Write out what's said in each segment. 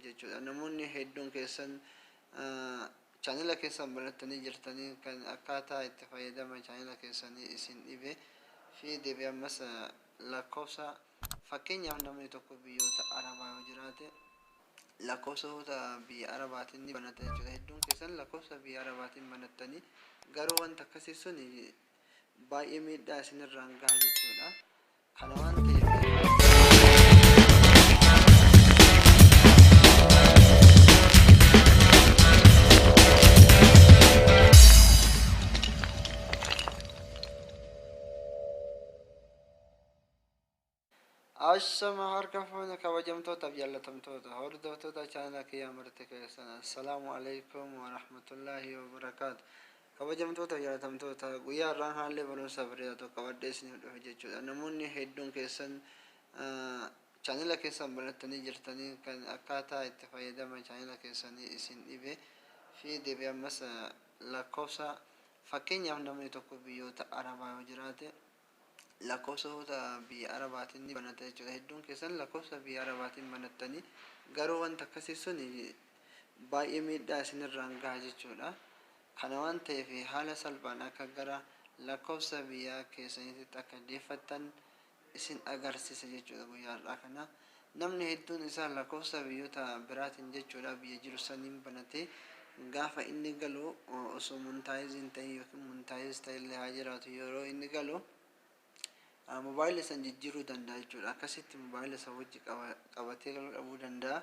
jechuudha. Namoonni hedduun keessan chaanela keessan banattanii jirtanii kan akkaataa itti fayyadama chaanela keessanii isin dhibe fi deebi'ee ammas lakkoofsa fakkeenyaaf namni tokko biyyoota arabaa yoo jiraate lakkoofsa biyya arabaatiin ni banata jechuudha. Hedduun keessan lakkoofsa biyya arabaatiin banattanii garuu wanta akkasii sun baay'ee miidhaa isinirraan gaha jechuudha. Kana waan ta'eef Ashama harka fuuna kabajamtoota jaallatamtoota hordoftoota chaanala kiyyaa marti keessan assalaamu alaykum wa rahmatullaahi wa barakaatu. Kabajamtoota jaallatamtoota guyyaa irraan haalli barumsa bareedaa tokko qabadhee isiniif dhufe jechuudha. Namoonni hedduun keessan chaanela keessan banattanii jirtanii kan akkaataa itti fayyadama chaanela keessanii isin dhibe fi deebi'ee ammas lakkoofsa fakkeenyaaf namni tokko biyyoota arabaa yoo jiraate lakkoofsa biyya arabaatiin ni banata jechuudha. Hedduun keessan lakkoofsa biyya arabaatiin banattanii garuu wanta akkasii sun baay'ee miidhaa isinirraan gaha jechuudha. Kana waan ta'eef haala salphaan akka gara lakkoofsa biyya keessaniitti akka deeffattan isin agarsiisa jechuudha. Guyyaa har'aa kana namni hedduun isaa lakkoofsa biyyoota biraatiin jechuudha biyya jiru saniin banatee gaafa inni galu osoo muntaayiziin ta'e yookiin muntaayiz ta'ellee haa jiraatu yeroo inni galu mobaayila san jijjiiruu danda'a jechuudha. Akkasitti mobaayila san wajji qabatee galuu danda'a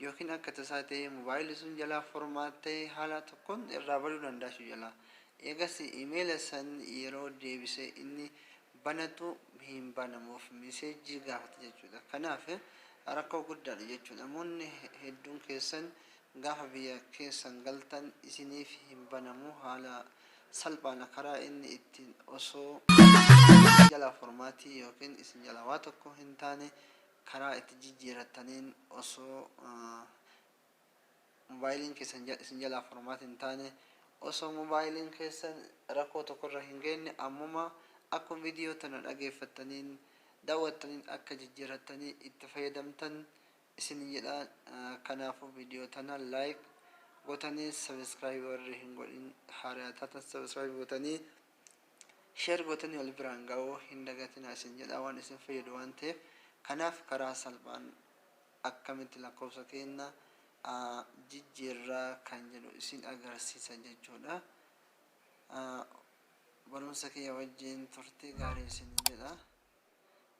yookiin akka tasaa ta'e mobaayilli sun jalaa formaatee haala tokkoon irraa baduu danda'a jechuudha jalaa. Eegas imeela san yeroo deebisee inni banatu hin banamuuf meseejii gaafata jechuudha. Kanaaf rakkoo guddaadha jechuudha. Namoonni hedduun keessan gaafa biyya keessan galtan isiniif hin banamu haala salphaan karaa inni ittiin osoo jala formaatii yookiin isin jala waa tokko hin taane karaa itti jijjiirattaniin osoo mobaayiliin keessan isin jala formaatii hin taane osoo mobaayiliin keessan rakkoo tokkorra hin geenne ammuma akkuma viidiyoo tana dhageeffattaniin daawwattaniin akka jijjiirattanii itti fayyadamtan isin jedha. Kanaafuu viidiyoo tana laayik gootanii sabskiraayib warri hin godhin haaraa taatan sabskiraayib gootanii sheer gootanii wal biraan ga'uu hin dagatinaa isin jedha waan isin fayyadu waan ta'eef. Kanaaf karaa salphaan akkamitti lakkoofsa keenya jijjiirraa kan jedhu isin agarsiisa jechuudha. Barumsa kiyya wajjin turtii gaarii isin jedha.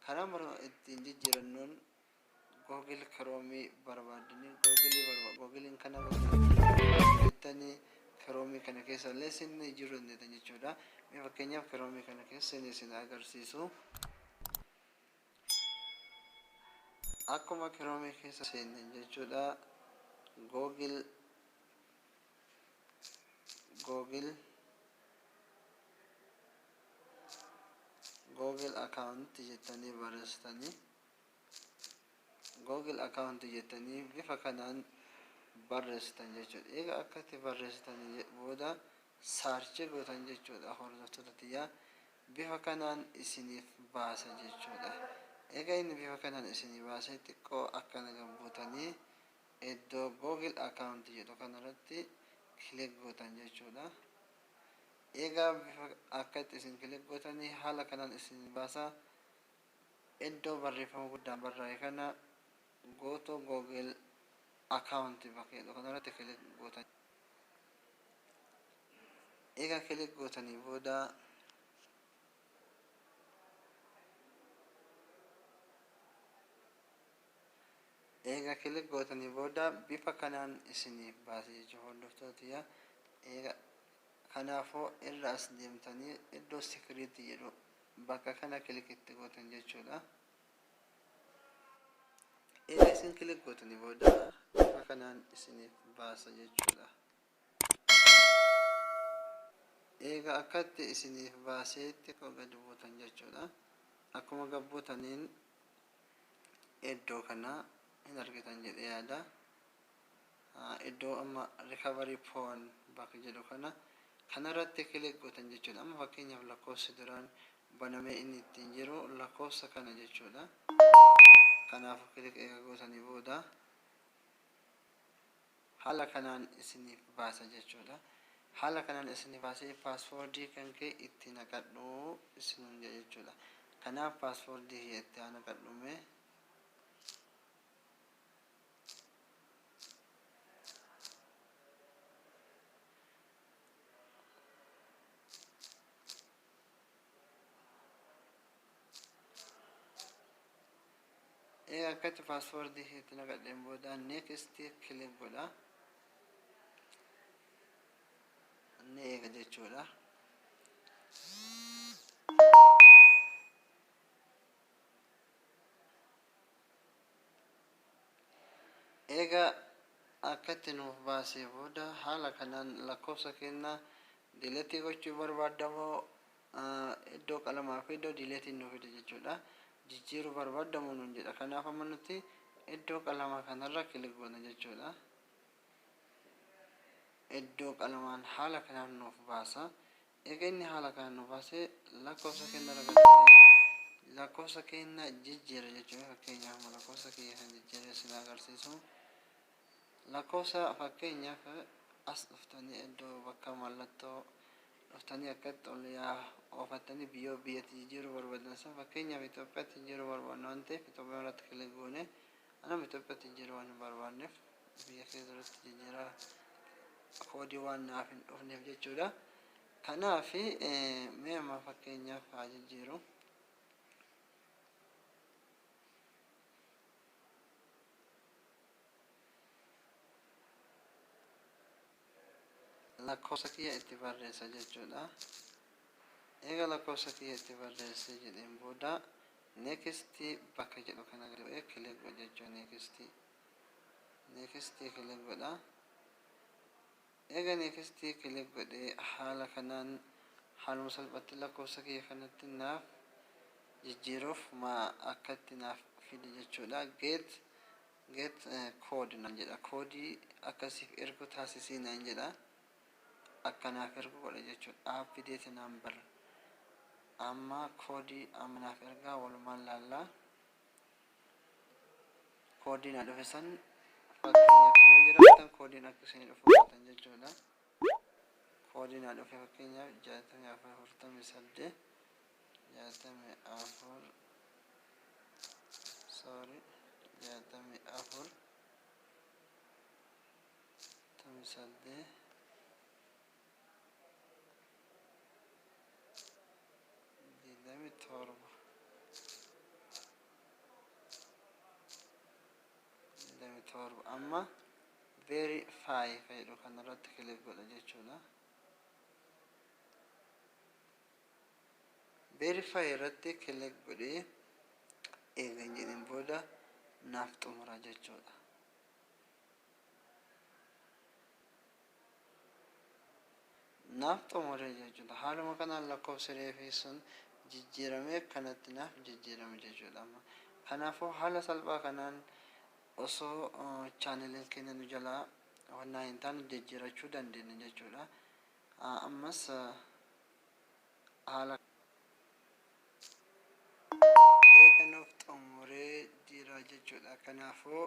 Karaa mara ittiin jijjiirannoon Google Chrome barbaadanii Googlein kana jettanii Chrome kana keessa illee isin jiru jechuudha. Fakkeenyaaf Chrome kana keessa isin agarsiisu. Akkuma Chrome keessa seenan jechuudha. Google account jettanii barreessitanii Google account jettanii bifa kanaan barreessitan jechuudha. Egaa akkatti barreessitanii booda saarchii gootan jechuudha. Hordoftoota tiyyaa bifa kanaan isiniif baasa jechuudha. Egaa inni bifa kanaan isinii baasee xiqqoo akkana gambuutanii iddoo Google account jedhu kanarratti kilik gootan jechuudha. Egaa bifa akkatti isin kilik gootanii haala kanaan isinii baasa. Iddoo barreeffama guddaan barraa'e kana gooto Google account bakka jedhu kanarratti kilik gootan. Egaa kilik gootanii booda bifa kanaan isiniif baase jechuudha hordoftoota tiyyaa. Egaa kanaafuu irra as deemtanii iddoo security jedhu bakka kana kilik itti gootan jechuudha. Egaa isin kilik gootanii booda bifa kanaan isiniif baasa jechuudha. Egaa akkatti isiniif baaseetti gadi buutan jechuudha. Akkuma gabbuutaniin iddoo kana hin argitan jedhee yaada. Iddoo amma recovery phone bakka jedhu kanarratti kilik gootan jechuudha. Amma fakkeenyaaf lakkoofsi duraan banamee inni ittiin jiru lakkoofsa kana jechuudha. Kanaafuu kilik eega gootanii booda haala kanaan isiniif baasa jechuudha. Haala kanaan isiniif baasee paaswoordii kan kee itti naqadhu isiniin jechuudha. Kanaaf paaswoordii itti naqadhume akkatti paaswoordii itti naqadheen booda next click godha. Ni eega jechuudha. Eega akkatti nuuf baasee booda haala kanaan lakkoofsa keenna dileetii gochuu barbaadamoo iddoo qalamaa fi iddoo dileetii nuuf fide jechuudha. Jijjiiruu barbaadamu nuun jedha. Kanaaf amma nuti iddoo qalamaa kanarra kilik goona jechuudha. Iddoo qalamaan haala kanaan nuuf baasa. Egaa inni haala kanaan nuuf baasee lakkoofsa keenya argatee lakkoofsa keenya jijjiira jechuudha. Fakkeenyaaf lakkoofsa keenya kan jijjiiree sin agarsiisu. Lakkoofsa fakkeenyaaf as dhuftanii iddoo bakka mallattoo dhuftanii akkatti ol oofattanii biyyatti jijjiiruu barbaadan san fakkeenyaaf Itoophiyaatti jijjiiruu barbaadnu waan ta'eef Itoophiyaa irratti kilik goone anam Itoophiyaatti jijjiiruu waan hin barbaanneef biyya keessa irratti jijjiiraa koodii waan naaf hin dhufneef jechuudha. Kanaaf mee amma fakkeenyaaf haa jijjiiru. Lakkoofsa kiyya itti barreessa jechuudha. Egaa lakkoofsa kiyya itti barreesse jedheen booda next bakka jedhu kana godhee kilik godha jechuudha. Next kilik godha. Egaa next kilik godhee haala kanaan haaluma salphatti lakkoofsa kiyya kanatti naaf jijjiiruuf akkatti naaf fide jechuudha. Get code nan jedha. Koodii akkasiif ergu taasisii nan jedha. Akkanaaf ergu godha jechuudha. Update number amma koodii amma naaf ergaa walumaan laallaa. Koodiin haa dhufe san fakkeenyaaf yoo jiraatan koodiin akka isin dhufu jechuudha. Koodiin haa dhufe fakkeenyaaf 6448 64 sorry 64 48 torba amma verify fayyadu kanarratti kilik godha jechuudha. Verify irratti kilik godhee eegan jedhin booda naaf xumura jechuudha. Naaf xumure jechuudha. Haaluma kanaan lakkoofsa reefii sun jijjiiramee kanatti naaf jijjiirame jechuudha. Kanaafuu haala salphaa kanaan osoo chaaneliin keenya nu jalaa wannaa hin taane jijjiirachuu dandeenya jechuudha. Ammas haala eeganuuf xumuree jira jechuudha. Kanaafuu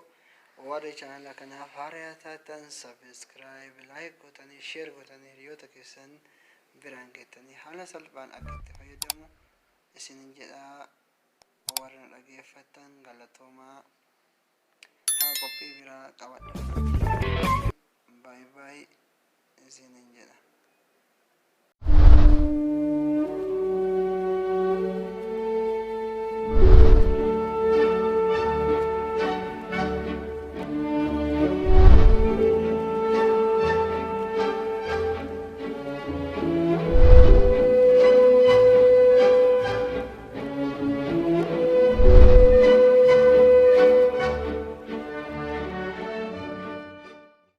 warri chaanela kanaaf haaraa taatan subscribe, like gootanii, share gootanii hiriyoota keessan biraan geettanii haala salphaan akka itti fayyadamu isinin jedhaa. Warra na dhaggeeffatan galatoomaa. Qophii biraa qabadha. Bye bye isinin jedha.